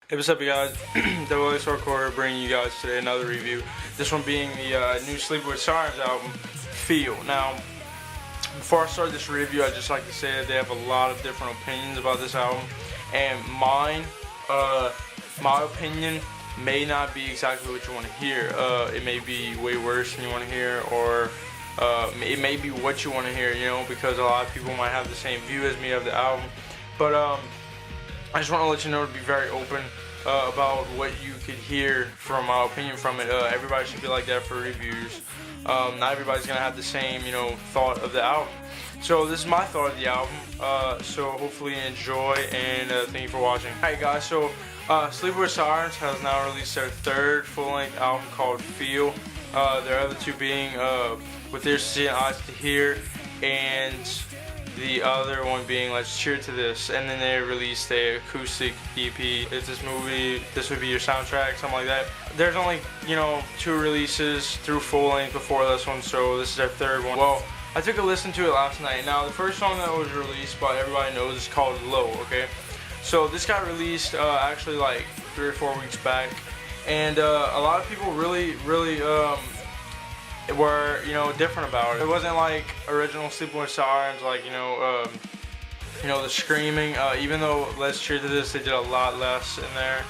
Hey, what's up, you guys? The voice recorder bringing you guys today another review. This one being the new Sleeping With Sirens album, Feel. Now, before I start this review, I'd just like to say that they have a lot of different opinions about this album, and my opinion may not be exactly what you want to hear. It may be way worse than you want to hear, or it may be what you want to hear, you know, because a lot of people might have the same view as me of the album. But I just want to let you know to be very open about what you could hear from my opinion from it. Everybody should be like that for reviews. Not everybody's gonna have the same, you know, thought of the album. So this is my thought of the album. So hopefully you enjoy, and thank you for watching. Alright guys, so Sleeping With Sirens has now released their third full-length album called Feel. Their other two being With Ears to See and Eyes to Hear, and the other one being Let's Cheer to This. And then they released a acoustic EP. It's this movie, this would be your soundtrack, something like that. There's only, you know, 2 releases through full length before this one, so this is their third one. Well, I took a listen to it last night. Now, the first song that was released by everybody knows is called Low, okay? So this got released actually like 3 or 4 weeks back, and a lot of people really were, you know, different about it. It wasn't like original Sleeping With Sirens, like, you know, the screaming. Even though Let's Cheer to This, they did a lot less in there.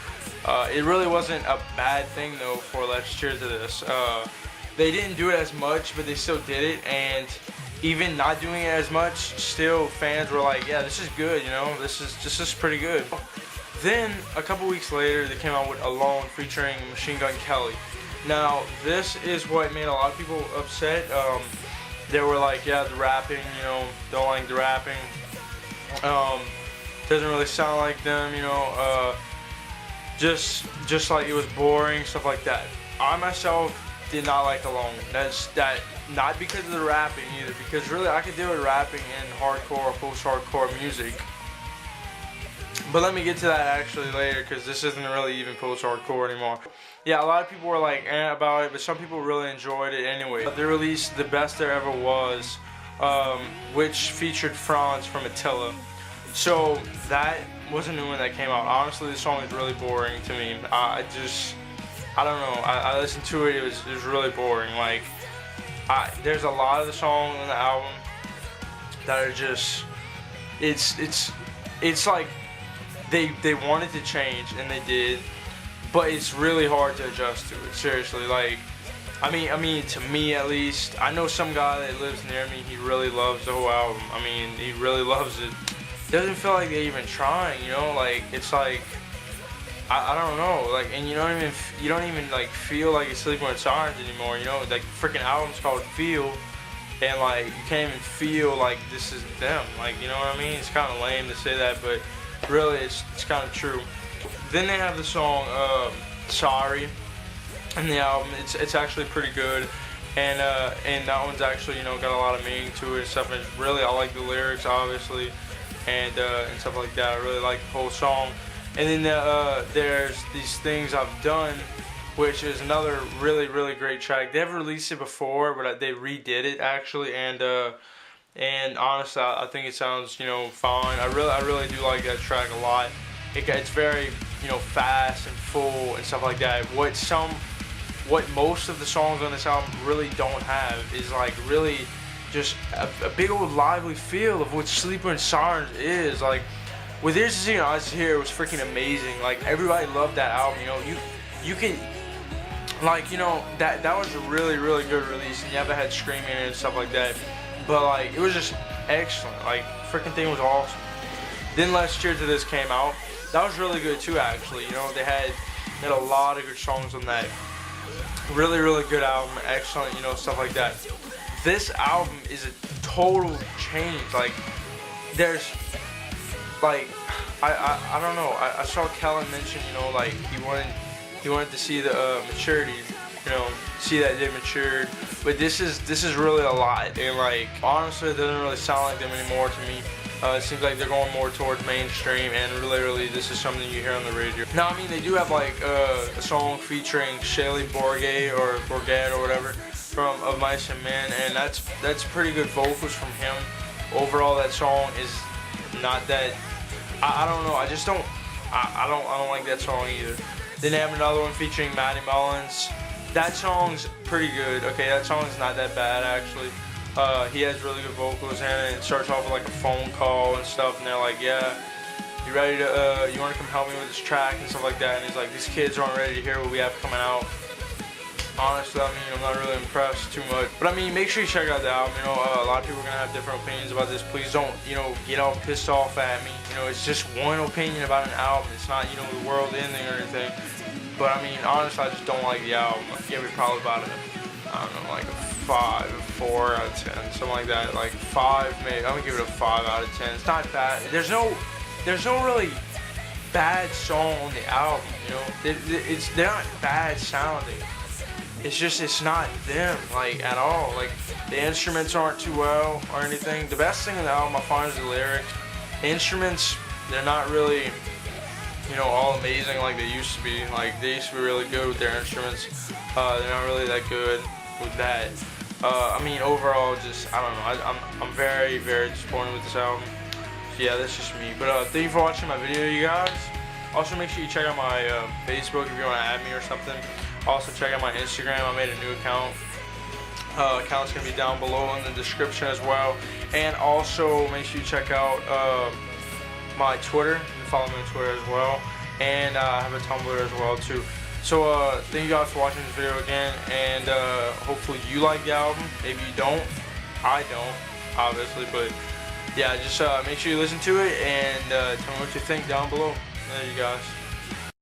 It really wasn't a bad thing though for Let's Cheer to This. They didn't do it as much, but they still did it, and even not doing it as much, still fans were like, yeah, this is good, you know, this is pretty good. Then a couple weeks later, they came out with Alone featuring Machine Gun Kelly. Now, this is what made a lot of people upset. They were like, yeah, the rapping, you know, don't like the rapping. Doesn't really sound like them, you know, just like it was boring, stuff like that. I myself did not like Alone. That not because of the rapping either, because really I could deal with rapping in hardcore or post-hardcore music. But let me get to that actually later, because this isn't really even post-hardcore anymore. Yeah, a lot of people were like about it, but some people really enjoyed it anyway. They released The Best There Ever Was, which featured Fronz from Attila. So that was a new one that came out. Honestly, this song is really boring to me. I don't know. I listened to it. It was really boring. Like, there's a lot of the songs on the album that are just, it's like they wanted to change, and they did. But it's really hard to adjust to it, seriously. Like, I mean, to me at least, I know some guy that lives near me, he really loves the whole album. I mean, he really loves it. Doesn't feel like they're even trying, you know? Like, it's like, I don't know, like, and you don't even like feel like it's Sleeping With Sirens anymore, you know? Like, the freaking album's called Feel, and like, you can't even feel like this is them. Like, you know what I mean? It's kind of lame to say that, but really, it's kind of true. Then they have the song Sorry in the album. It's actually pretty good, and that one's actually, you know, got a lot of meaning to it and stuff. And really, I like the lyrics obviously, and stuff like that. I really like the whole song. And then there's These Things I've Done, which is another really great track. They've released it before, but they redid it actually, and honestly, I think it sounds, you know, fine. I really do like that track a lot. It's very, you know, fast and full and stuff like that. What most of the songs on this album really don't have is like really just a big old lively feel of what Sleeping With Sirens is. Like, With Ears to See and Eyes to Hear, it was freaking amazing. Like, everybody loved that album. You know, you can, like, you know, that was a really good release, and you haven't had screaming and stuff like that. But like, it was just excellent. Like, freaking thing was awesome. Then Let's Cheer to This came out. That was really good too, actually. You know, they had a lot of good songs on that. Really good album, excellent, you know, stuff like that. This album is a total change. Like, there's, like, I don't know. I saw Kellen mention, you know, like he wanted to see the maturity, you know, see that they matured. But this is really a lot, and like, honestly, it doesn't really sound like them anymore to me. It seems like they're going more towards mainstream, and really this is something you hear on the radio. Now, I mean, they do have like a song featuring Shayley Bourget or whatever from Of Mice and Men, and that's pretty good vocals from him. Overall, that song is not that, I don't know, I just don't I don't like that song either. Then they have another one featuring Matty Mullins. That song's pretty good. Okay, that song's not that bad actually. He has really good vocals in it. It starts off with like a phone call and stuff, and they're like, yeah, you ready to, you want to come help me with this track and stuff like that. And he's like, these kids aren't ready to hear what we have coming out. Honestly, I mean, I'm not really impressed too much. But I mean, make sure you check out the album. You know, a lot of people are going to have different opinions about this. Please don't, you know, get all pissed off at me. You know, it's just one opinion about an album. It's not, you know, the world ending or anything. But I mean, honestly, I just don't like the album. I give it probably about I don't know, like a 5, 4 out of 10, something like that. Like 5, maybe. I'm gonna give it a 5 out of 10. It's not bad. There's no really bad song on the album. You know, they're not bad sounding. It's just, it's not them, like, at all. Like, the instruments aren't too well or anything. The best thing in the album I find is the lyrics. The instruments, they're not really, you know, all amazing like they used to be. Like, they used to be really good with their instruments. They're not really that good with that. I mean, overall, just, I don't know. I'm very, very disappointed with this album. So yeah, that's just me. But thank you for watching my video, you guys. Also, make sure you check out my Facebook if you want to add me or something. Also, check out my Instagram. I made a new account. Account's going to be down below in the description as well. And also, make sure you check out my Twitter. You can follow me on Twitter as well. And I have a Tumblr as well, too. So, thank you guys for watching this video again. And hopefully you like the album. Maybe you don't. I don't, obviously. But, yeah, just make sure you listen to it. And tell me what you think down below. There you guys.